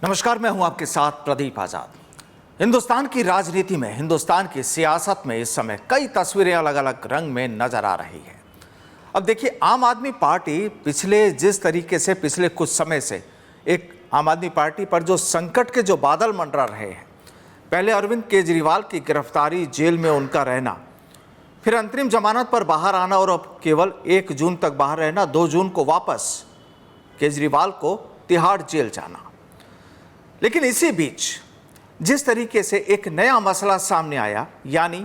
नमस्कार, मैं हूं आपके साथ प्रदीप आजाद। हिंदुस्तान की राजनीति में, हिंदुस्तान की सियासत में इस समय कई तस्वीरें अलग अलग रंग में नजर आ रही है। अब देखिए, आम आदमी पार्टी पिछले कुछ समय से एक आम आदमी पार्टी पर जो संकट के जो बादल मंडरा रहे हैं, पहले अरविंद केजरीवाल की गिरफ्तारी, जेल में उनका रहना, फिर अंतरिम जमानत पर बाहर आना और अब केवल 1 जून तक बाहर रहना, 2 जून को वापस केजरीवाल को तिहाड़ जेल जाना। लेकिन इसी बीच जिस तरीके से एक नया मसला सामने आया, यानी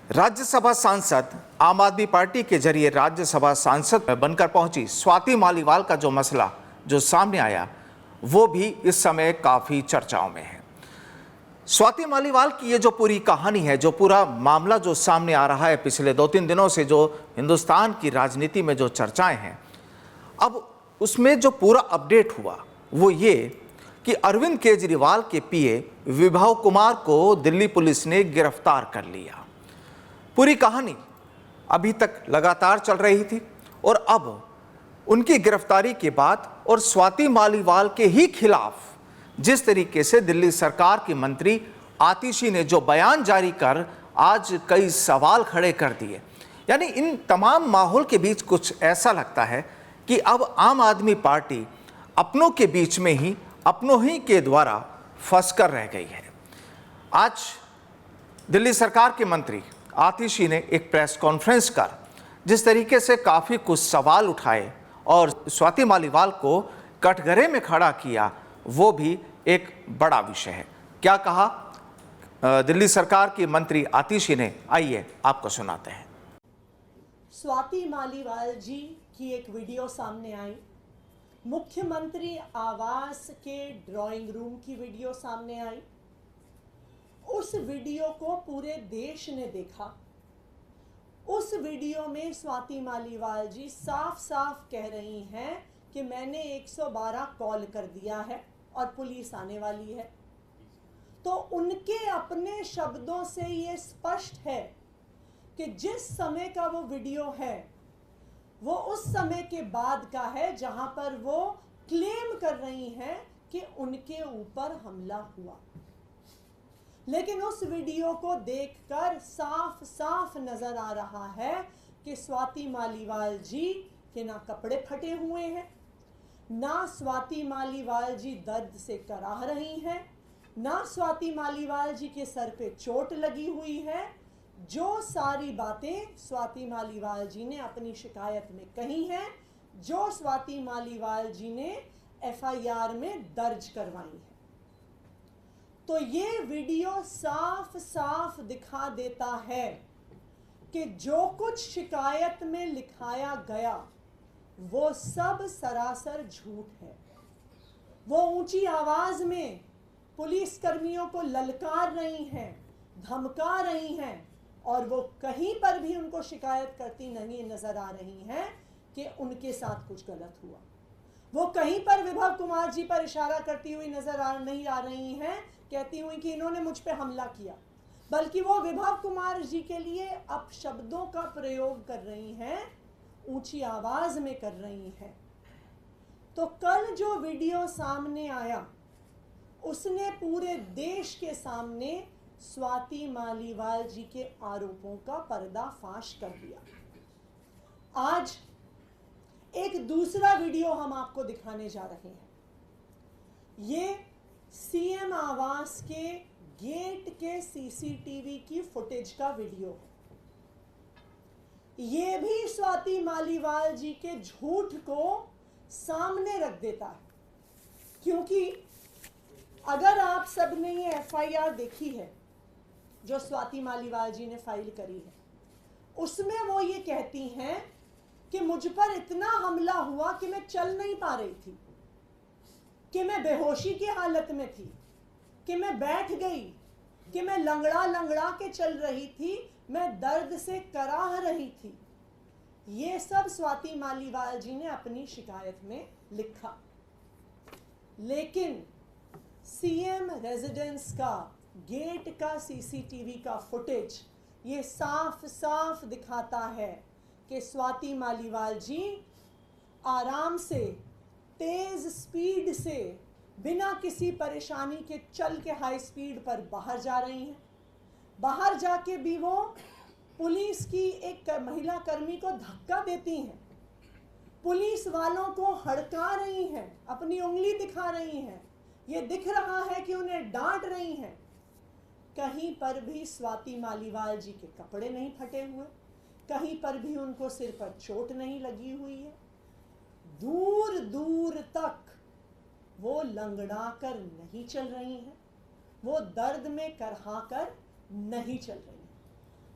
राज्यसभा सांसद, आम आदमी पार्टी के जरिए राज्यसभा सांसद बनकर पहुंची स्वाति मालीवाल का जो मसला जो सामने आया, वो भी इस समय काफी चर्चाओं में है। स्वाति मालीवाल की ये जो पूरी कहानी है, जो पूरा मामला जो सामने आ रहा है पिछले 2-3 दिनों से, जो हिंदुस्तान की राजनीति में जो चर्चाएं हैं, अब उसमें जो पूरा अपडेट हुआ वो ये कि अरविंद केजरीवाल के पीए विभव कुमार को दिल्ली पुलिस ने गिरफ्तार कर लिया। पूरी कहानी अभी तक लगातार चल रही थी और अब उनकी गिरफ्तारी के बाद और स्वाति मालीवाल के ही खिलाफ जिस तरीके से दिल्ली सरकार की मंत्री आतिशी ने जो बयान जारी कर आज कई सवाल खड़े कर दिए, यानी इन तमाम माहौल के बीच कुछ ऐसा लगता है कि अब आम आदमी पार्टी अपनों के बीच में ही, अपनों ही के द्वारा फंसकर रह गई है। आज दिल्ली सरकार के मंत्री आतिशी ने एक प्रेस कॉन्फ्रेंस कर जिस तरीके से काफ़ी कुछ सवाल उठाए और स्वाति मालीवाल को कटघरे में खड़ा किया, वो भी एक बड़ा विषय है। क्या कहा दिल्ली सरकार की मंत्री आतिशी ने, आइए आपको सुनाते हैं। स्वाति मालीवाल जी की एक वीडियो सामने आई, मुख्यमंत्री आवास के ड्राइंग रूम की वीडियो सामने आई। उस वीडियो को पूरे देश ने देखा। उस वीडियो में स्वाति मालीवाल जी साफ साफ कह रही हैं कि मैंने 112 कॉल कर दिया है और पुलिस आने वाली है। तो उनके अपने शब्दों से ये स्पष्ट है कि जिस समय का वो वीडियो है वो उस समय के बाद का है जहां पर वो क्लेम कर रही हैं कि उनके ऊपर हमला हुआ। लेकिन उस वीडियो को देखकर साफ साफ नजर आ रहा है कि स्वाति मालीवाल जी के ना कपड़े फटे हुए हैं, ना स्वाति मालीवाल जी दर्द से कराह रही हैं, ना स्वाति मालीवाल जी के सर पे चोट लगी हुई है। जो सारी बातें स्वाति मालीवाल जी ने अपनी शिकायत में कही हैं, जो स्वाति मालीवाल जी ने एफआईआर में दर्ज करवाई है, तो ये वीडियो साफ साफ दिखा देता है कि जो कुछ शिकायत में लिखाया गया वो सब सरासर झूठ है। वो ऊंची आवाज में पुलिस कर्मियों को ललकार रही हैं, धमका रही हैं, और वो कहीं पर भी उनको शिकायत करती नहीं नजर आ रही हैं कि उनके साथ कुछ गलत हुआ। वो कहीं पर विभव कुमार जी पर इशारा करती हुई नहीं आ रही हैं, कहती हुई कि इन्होंने मुझ पे हमला किया, बल्कि वो विभव कुमार जी के लिए अपशब्दों का प्रयोग कर रही हैं, ऊंची आवाज में कर रही हैं। तो कल जो वीडियो सामने आया उसने पूरे देश के सामने स्वाति मालीवाल जी के आरोपों का पर्दाफाश कर दिया। आज एक दूसरा वीडियो हम आपको दिखाने जा रहे हैं। ये सीएम आवास के गेट के सीसीटीवी की फुटेज का वीडियो है। ये भी स्वाति मालीवाल जी के झूठ को सामने रख देता है, क्योंकि अगर आप सबने ये एफआईआर देखी है जो स्वाति मालीवाल जी ने फाइल करी है, उसमें वो ये कहती हैं कि मुझ पर इतना हमला हुआ कि मैं चल नहीं पा रही थी, कि मैं बेहोशी की हालत में थी, कि मैं बैठ गई, कि मैं लंगड़ा लंगड़ा के चल रही थी, मैं दर्द से कराह रही थी। ये सब स्वाति मालीवाल जी ने अपनी शिकायत में लिखा। लेकिन सीएम रेजिडेंस का गेट का सीसीटीवी का फुटेज ये साफ साफ दिखाता है कि स्वाति मालीवाल जी आराम से, तेज स्पीड से बिना किसी परेशानी के चल के हाई स्पीड पर बाहर जा रही हैं। बाहर जाके भी वो पुलिस की एक महिला कर्मी को धक्का देती हैं, पुलिस वालों को हड़का रही हैं, अपनी उंगली दिखा रही हैं, ये दिख रहा है कि उन्हें डांट रही हैं। कहीं पर भी स्वाति मालीवाल जी के कपड़े नहीं फटे हुए, कहीं पर भी उनको सिर पर चोट नहीं लगी हुई है। दूर दूर तक वो लंगड़ा कर नहीं चल रही हैं, वो दर्द में करहा कर नहीं चल रही हैं।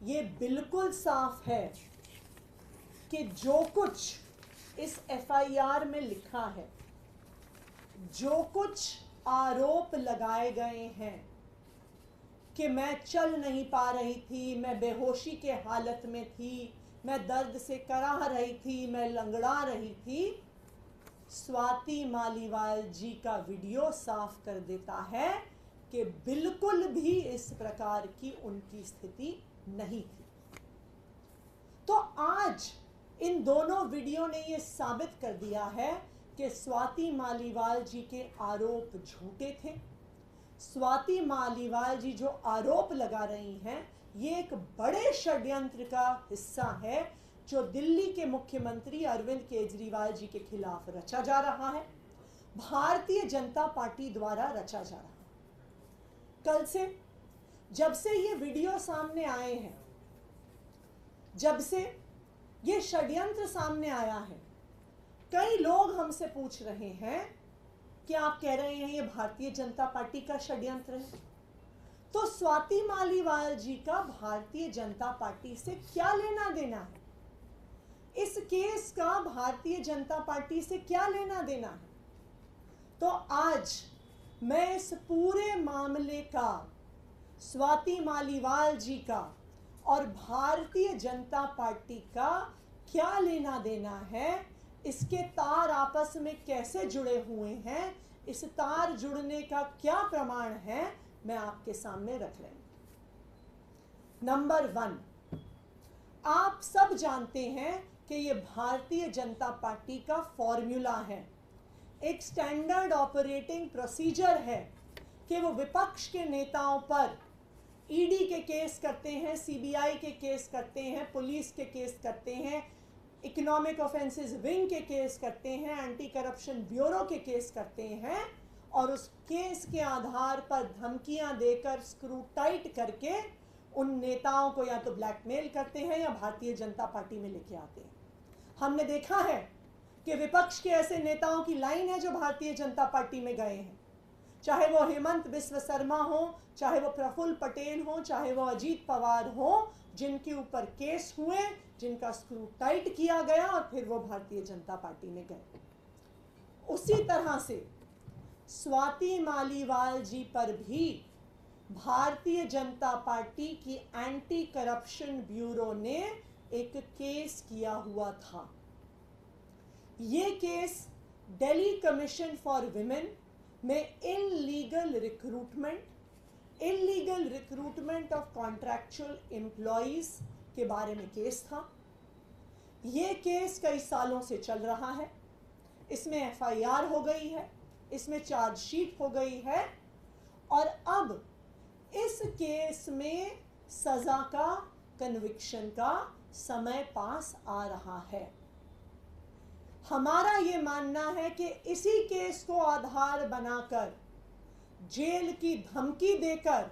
ये बिल्कुल साफ है कि जो कुछ इस एफआईआर में लिखा है, जो कुछ आरोप लगाए गए हैं कि मैं चल नहीं पा रही थी, मैं बेहोशी के हालत में थी, मैं दर्द से कराह रही थी, मैं लंगड़ा रही थी, स्वाति मालीवाल जी का वीडियो साफ कर देता है कि बिल्कुल भी इस प्रकार की उनकी स्थिति नहीं थी। तो आज इन दोनों वीडियो ने ये साबित कर दिया है कि स्वाति मालीवाल जी के आरोप झूठे थे। स्वाति मालीवाल जी जो आरोप लगा रही हैं, ये एक बड़े षड्यंत्र का हिस्सा है जो दिल्ली के मुख्यमंत्री अरविंद केजरीवाल जी के खिलाफ रचा जा रहा है, भारतीय जनता पार्टी द्वारा रचा जा रहा है। कल से, जब से ये वीडियो सामने आए हैं, जब से ये षड्यंत्र सामने आया है, कई लोग हमसे पूछ रहे हैं कि आप कह रहे हैं ये भारतीय जनता पार्टी का षड्यंत्र है, तो स्वाति मालीवाल जी का भारतीय जनता पार्टी से क्या लेना देना है? इस केस का भारतीय जनता पार्टी से क्या लेना देना है? तो आज मैं इस पूरे मामले का, स्वाति मालीवाल जी का और भारतीय जनता पार्टी का क्या लेना देना है, इसके तार आपस में कैसे जुड़े हुए हैं, इस तार जुड़ने का क्या प्रमाण है, मैं आपके सामने रख रही हूं। नंबर 1, आप सब जानते हैं कि ये भारतीय जनता पार्टी का फॉर्मूला है, एक स्टैंडर्ड ऑपरेटिंग प्रोसीजर है कि वो विपक्ष के नेताओं पर ईडी के केस करते हैं, सीबीआई के केस करते हैं, पुलिस के केस करते हैं, इकोनॉमिक ऑफेंसेस विंग के केस करते हैं, एंटी करप्शन ब्यूरो के केस करते हैं, और उस केस के आधार पर धमकियां देकर स्क्रू टाइट करके उन नेताओं को या तो ब्लैकमेल करते हैं या भारतीय जनता पार्टी में लेके आते हैं। हमने देखा है कि विपक्ष के ऐसे नेताओं की लाइन है जो भारतीय जनता पार्टी में गए हैं, चाहे वो हेमंत बिस्व शर्मा हो, चाहे वो प्रफुल्ल पटेल हो, चाहे वो अजीत पवार हो, जिनके ऊपर केस हुए, जिनका स्क्रू टाइट किया गया और फिर वो भारतीय जनता पार्टी में गए। उसी तरह से स्वाति मालीवाल जी पर भी भारतीय जनता पार्टी की एंटी करप्शन ब्यूरो ने एक केस किया हुआ था। ये case Delhi Commission for Women में illegal recruitment of contractual employees के बारे में केस था। ये केस कई सालों से चल रहा है, इसमें एफआईआर हो गई है, इसमें चार्जशीट हो गई है, और अब इस केस में सजा का, कन्विक्शन का समय पास आ रहा है। हमारा ये मानना है कि इसी केस को आधार बनाकर, जेल की धमकी देकर,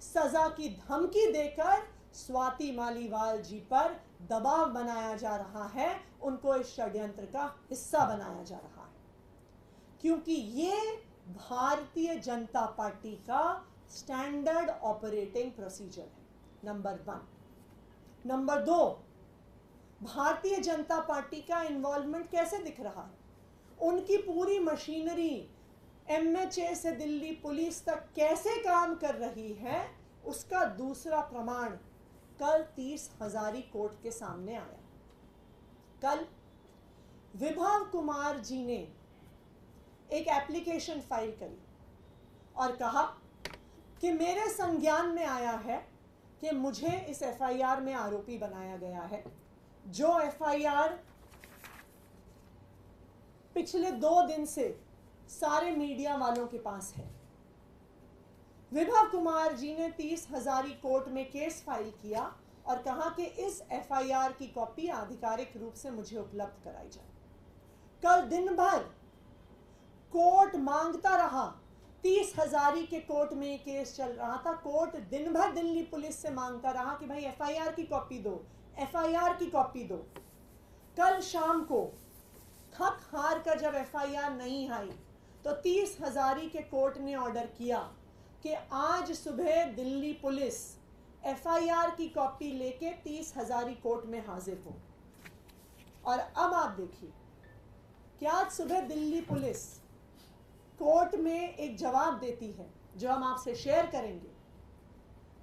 सजा की धमकी देकर स्वाति मालीवाल जी पर दबाव बनाया जा रहा है, उनको इस षड्यंत्र का हिस्सा बनाया जा रहा है, क्योंकि ये भारतीय जनता पार्टी का स्टैंडर्ड ऑपरेटिंग प्रोसीजर है। Number 1। Number 2, Bharatiya Janata party का इन्वॉल्वमेंट कैसे दिख रहा है? उनकी पूरी मशीनरी एमएचए से दिल्ली पुलिस तक कैसे काम कर रही है, उसका दूसरा प्रमाण कल 30 हजारी कोर्ट के सामने आया। कल विभव कुमार जी ने एक एप्लीकेशन फाइल करी और कहा कि मेरे संज्ञान में आया है कि मुझे इस एफआईआर में आरोपी बनाया गया है। जो एफआईआर पिछले 2 दिन से सारे मीडिया वालों के पास है। विभव कुमार जी ने 30 हजारी कोर्ट में केस फाइल किया और कहा कि इस एफआईआर की कॉपी आधिकारिक रूप से मुझे उपलब्ध कराई जाए। कल दिन भर कोर्ट मांगता रहा, 30 हजारी के कोर्ट में ये केस चल रहा था। कोर्ट दिन भर दिल्ली पुलिस से मांगता रहा कि भाई एफआईआर की कॉपी दो, एफआईआर की कॉपी दो। कल शाम को थक हार कर जब एफआईआर नहीं आई तो 30 हजारी के कोर्ट ने ऑर्डर किया कि आज सुबह दिल्ली पुलिस एफआईआर की कॉपी लेके 30 हजारी कोर्ट में हाजिर हो। और अब आप देखिए कि आज सुबह दिल्ली पुलिस कोर्ट में एक जवाब देती है जो हम आपसे शेयर करेंगे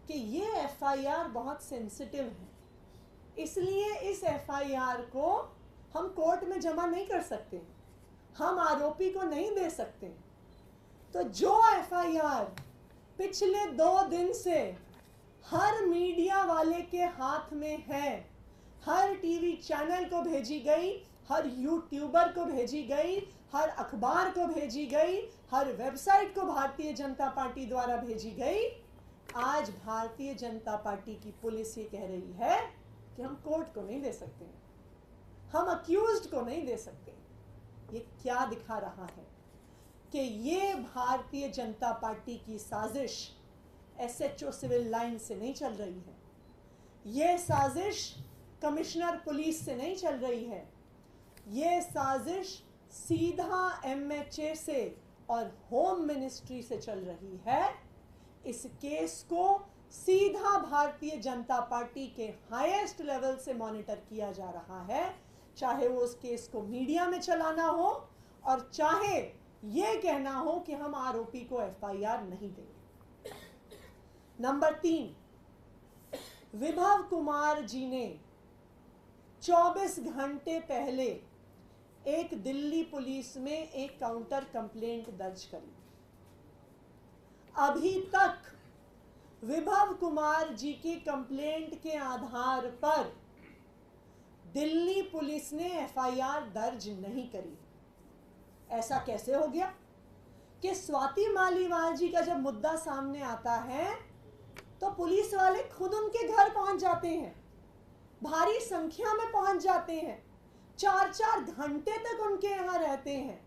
कि ये एफआईआर बहुत सेंसिटिव है, इसलिए इस एफआईआर को हम कोर्ट में जमा नहीं कर सकते, हम आरोपी को नहीं दे सकते। तो जो एफआईआर पिछले 2 दिन से हर मीडिया वाले के हाथ में है, हर टीवी चैनल को भेजी गई, हर यूट्यूबर को भेजी गई, हर अखबार को भेजी गई, हर वेबसाइट को भारतीय जनता पार्टी द्वारा भेजी गई, आज भारतीय जनता पार्टी की पुलिस ये कह रही है कि हम कोर्ट को नहीं दे सकते, हम अक्यूज्ड को नहीं दे सकते। ये क्या दिखा रहा है कि ये भारतीय जनता पार्टी की साजिश एसएचओ सिविल लाइन से नहीं चल रही है, ये साजिश कमिश्नर पुलिस से नहीं चल रही है, ये साजिश सीधा एमएचए से और होम मिनिस्ट्री से चल रही है। इस केस को सीधा भारतीय जनता पार्टी के हाईएस्ट लेवल से मॉनिटर किया जा रहा है, चाहे वो उस केस को मीडिया में चलाना हो और चाहे ये कहना हो कि हम आरोपी को एफआईआर नहीं देंगे। नंबर 3, विभव कुमार जी ने 24 घंटे पहले एक दिल्ली पुलिस में एक काउंटर कंप्लेंट दर्ज करी। अभी तक विभव कुमार जी की कंप्लेंट के आधार पर दिल्ली पुलिस ने एफआईआर दर्ज नहीं करी। ऐसा कैसे हो गया कि स्वाति मालीवाल जी का जब मुद्दा सामने आता है तो पुलिस वाले खुद उनके घर पहुंच जाते हैं, भारी संख्या में पहुंच जाते हैं, 4-4 घंटे तक उनके यहाँ रहते हैं,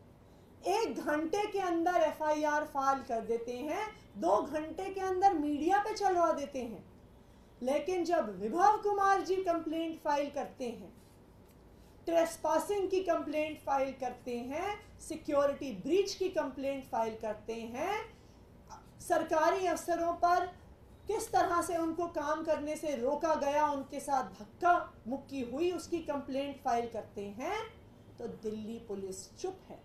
1 घंटे के अंदर एफआईआर फाइल कर देते हैं, 2 घंटे के अंदर मीडिया पे चलवा देते हैं। लेकिन जब विभव कुमार जी कंप्लेंट फाइल करते हैं, ट्रेसपासिंग की कंप्लेंट फाइल करते हैं, सिक्योरिटी ब्रीच की कंप्लेंट फाइल करते हैं, सरकारी अफसरों पर किस तरह से उनको काम करने से रोका गया, उनके साथ धक्का मुक्की हुई, उसकी कंप्लेंट फाइल करते हैं, तो दिल्ली पुलिस चुप है।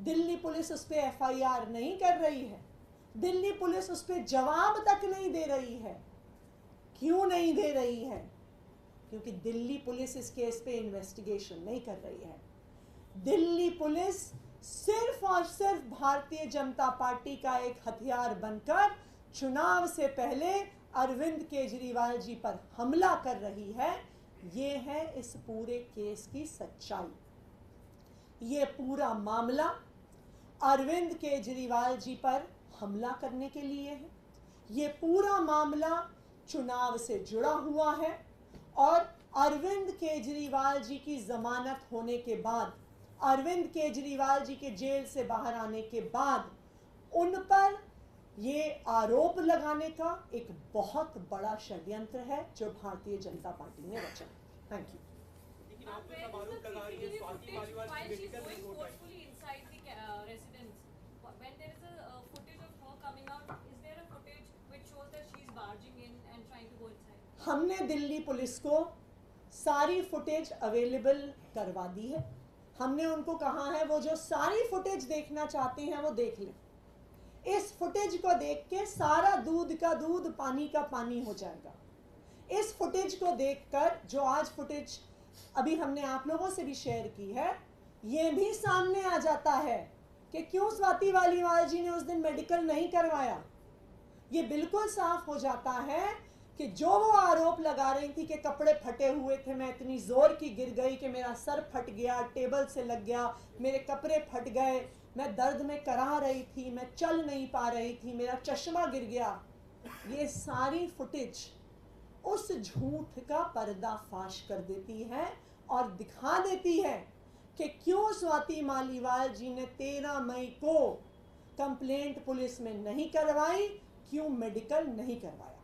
दिल्ली पुलिस उस पर एफआईआर नहीं कर रही है, दिल्ली पुलिस उस पर जवाब तक नहीं दे रही है। क्यों नहीं दे रही है? क्योंकि दिल्ली पुलिस इस केस पे इन्वेस्टिगेशन नहीं कर रही है। दिल्ली पुलिस सिर्फ और सिर्फ भारतीय जनता पार्टी का एक हथियार बनकर चुनाव से पहले अरविंद केजरीवाल जी पर हमला कर रही है। ये है इस पूरे केस की सच्चाई। ये पूरा मामला अरविंद केजरीवाल जी पर हमला करने के लिए है। ये पूरा मामला चुनाव से जुड़ा हुआ है और अरविंद केजरीवाल जी की जमानत होने के बाद, अरविंद केजरीवाल जी के जेल से बाहर आने के बाद उन पर ये आरोप लगाने का एक बहुत बड़ा षड्यंत्र है जो भारतीय जनता पार्टी ने रचा। Thank you. लेकिन आप जो सब आरोप लगा रही है Swati Maliwal critical report I. When there is a footage of her coming out, is there a footage which shows that she is barging in and trying to go inside? हमने दिल्ली पुलिस को सारी फुटेज अवेलेबल करवा दी है। हमने उनको कहा है वो जो सारी फुटेज देखना चाहते हैं वो देख लें। इस फुटेज को देख के सारा दूध का दूध, पानी का पानी हो जाएगा। इस फुटेज को देखकर जो आज फुटेज अभी हमने आप लोगों से भी शेयर की है, ये भी सामने आ जाता है कि क्यों स्वाति मालीवाल जी ने उस दिन मेडिकल नहीं करवाया। ये बिल्कुल साफ हो जाता है कि जो वो आरोप लगा रही थी कि कपड़े फटे हुए थे, मैं इतनी जोर की गिर गई कि मेरा सर फट गया, टेबल से लग गया, मेरे कपड़े फट गए, मैं दर्द में कराह रही थी, मैं चल नहीं पा रही थी, मेरा चश्मा गिर गया, ये सारी फुटेज उस झूठ का पर्दाफाश कर देती है और दिखा देती है कि क्यों स्वाति मालीवाल जी ने 13 मई को कंप्लेंट पुलिस में नहीं करवाई, क्यों मेडिकल नहीं करवाया।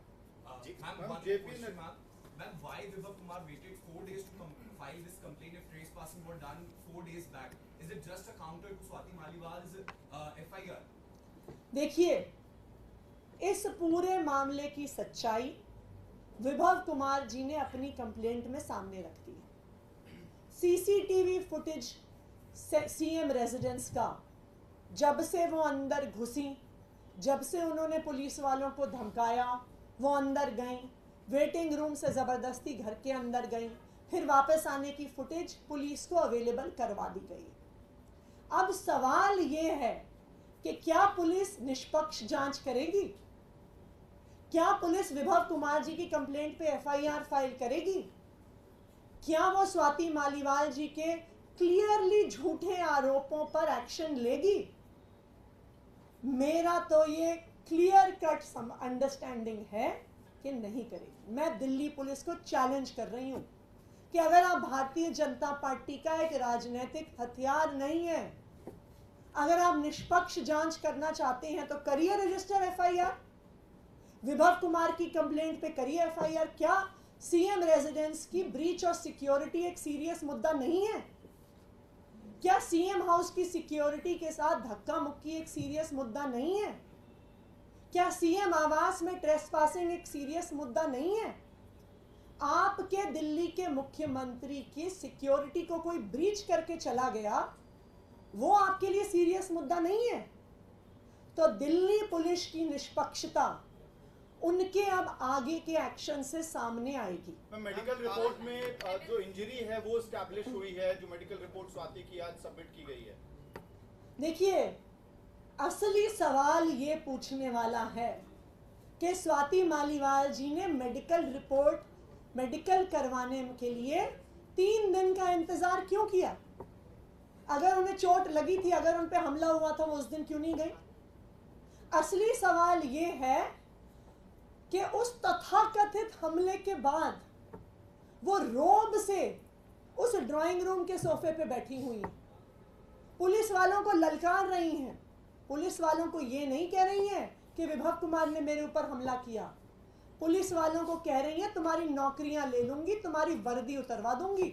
Ma'am, why Vibhav Kumar waited 4 days to file this complaint if trespassing were done 4 days back? Is it just a counter to Swati Maliwal's FIR? देखिए, इस पूरे मामले की सच्चाई विभव कुमार जी ने अपनी कंप्लेंट में सामने रख दी है। सीसीटीवी फुटेज सीएम रेजिडेंस का, जब से वो अंदर घुसी, जब से उन्होंने पुलिस वालों को धमकाया, वो अंदर गई, वेटिंग रूम से ज़बरदस्ती घर के अंदर गई, फिर वापस आने की फुटेज पुलिस को अवेलेबल करवा दी गई। अब सवाल ये है कि क्या पुलिस निष्पक्ष जांच करेगी? क्या पुलिस विभव कुमार जी की कंप्लेंट पे एफआईआर फाइल करेगी? क्या वो स्वाति मालीवाल जी के क्लियरली झूठे आरोपों पर एक्शन लेगी? मेरा तो ये क्लियर कट अंडरस्टैंडिंग है कि नहीं करेगी। मैं दिल्ली पुलिस को चैलेंज कर रही हूं कि अगर आप भारतीय जनता पार्टी का एक राजनीतिक हथियार नहीं है, अगर आप निष्पक्ष जांच करना चाहते हैं तो करिए रजिस्टर एफआईआर, विभव कुमार की कंप्लेंट पे करिए एफआईआर। क्या सीएम रेजिडेंस की ब्रीच ऑफ सिक्योरिटी एक सीरियस मुद्दा नहीं है? क्या सीएम हाउस की सिक्योरिटी के साथ धक्का मुक्की एक सीरियस मुद्दा नहीं है? क्या सीएम आवास में ट्रेसपासिंग एक सीरियस मुद्दा नहीं है? आपके दिल्ली के मुख्यमंत्री की सिक्योरिटी को कोई ब्रीच करके चला गया, वो आपके लिए सीरियस मुद्दा नहीं है? तो दिल्ली पुलिस की निष्पक्षता उनके अब आगे के एक्शन से सामने आएगी। मेडिकल रिपोर्ट में जो इंजरी है वो एस्टैब्लिश हुई है, जो मेडिकल रिपोर्ट स्वाति की आज सबमिट की गई है। देखिए, असली सवाल ये पूछने वाला है कि स्वाति मालीवाल जी ने मेडिकल करवाने के लिए 3 दिन का इंतजार क्यों किया? अगर उन्हें चोट लगी थी, अगर उन पे हमला हुआ था, वो उस दिन क्यों नहीं गई? असली सवाल ये है कि उस तथाकथित हमले के बाद वो रोब से उस ड्राइंग रूम के सोफे पे बैठी हुई हैं, पुलिस वालों को ललकार रही हैं, पुलिस वालों को ये नहीं कह रही हैं कि विभव कुमार ने मेरे ऊपर हमला किया, पुलिस वालों को कह रही हैं तुम्हारी नौकरियां ले लूंगी, तुम्हारी वर्दी उतरवा दूंगी।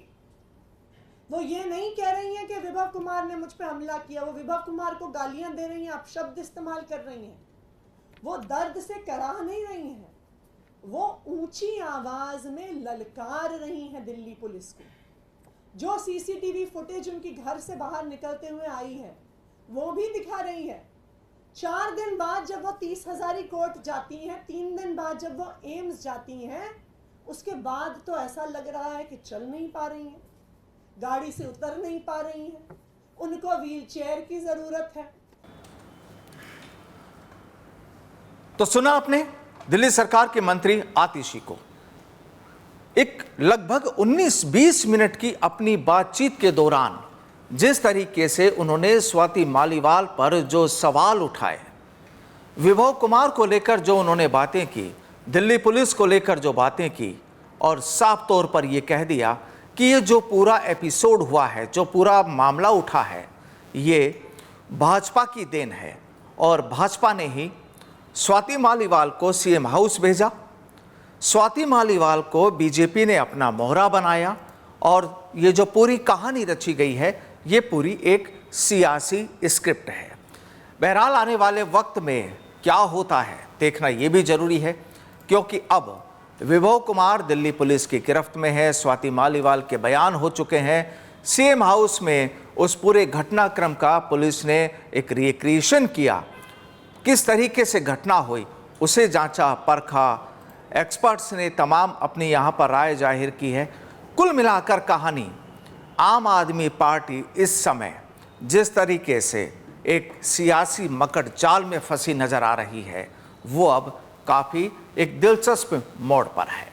वो ये नहीं कह रही हैं कि विभव कुमार ने मुझ पे हमला किया, वो विभव कुमार को गालियां दे रही हैं, अपशब्द इस्तेमाल कर रही हैं। वो दर्द से कराह नहीं रही हैं, वो ऊंची आवाज में ललकार रही हैं दिल्ली पुलिस को। जो सीसीटीवी फुटेज उनकी घर से बाहर निकलते हुए आई है वो भी दिखा रही है। 4 दिन बाद जब वो 30 हजारी कोर्ट जाती हैं, 3 दिन बाद जब वो एम्स जाती हैं, उसके बाद तो ऐसा लग रहा है कि चल नहीं पा रही हैं, गाड़ी से उतर नहीं पा रही हैं, उनको व्हील चेयर की जरूरत है। तो सुना आपने दिल्ली सरकार के मंत्री आतिशी को, एक लगभग 19-20 मिनट की अपनी बातचीत के दौरान जिस तरीके से उन्होंने स्वाति मालीवाल पर जो सवाल उठाए, विभव कुमार को लेकर जो उन्होंने बातें की, दिल्ली पुलिस को लेकर जो बातें की, और साफ तौर पर यह कह दिया कि ये जो पूरा एपिसोड हुआ है, जो पूरा मामला उठा है, ये भाजपा की देन है और भाजपा ने ही स्वाति मालीवाल को सीएम हाउस भेजा, स्वाति मालीवाल को बीजेपी ने अपना मोहरा बनाया, और ये जो पूरी कहानी रची गई है ये पूरी एक सियासी स्क्रिप्ट है। बहरहाल आने वाले वक्त में क्या होता है देखना ये भी जरूरी है, क्योंकि अब विभव कुमार दिल्ली पुलिस की गिरफ्त में है, स्वाति मालीवाल के बयान हो चुके हैं, सीएम हाउस में उस पूरे घटनाक्रम का पुलिस ने एक रिक्रिएशन किया, किस तरीके से घटना हुई उसे जांचा परखा, एक्सपर्ट्स ने तमाम अपनी यहाँ पर राय जाहिर की है। कुल मिलाकर कहानी आम आदमी पार्टी इस समय जिस तरीके से एक सियासी मकड़ जाल में फंसी नजर आ रही है, वो अब काफ़ी एक दिलचस्प मोड़ पर है।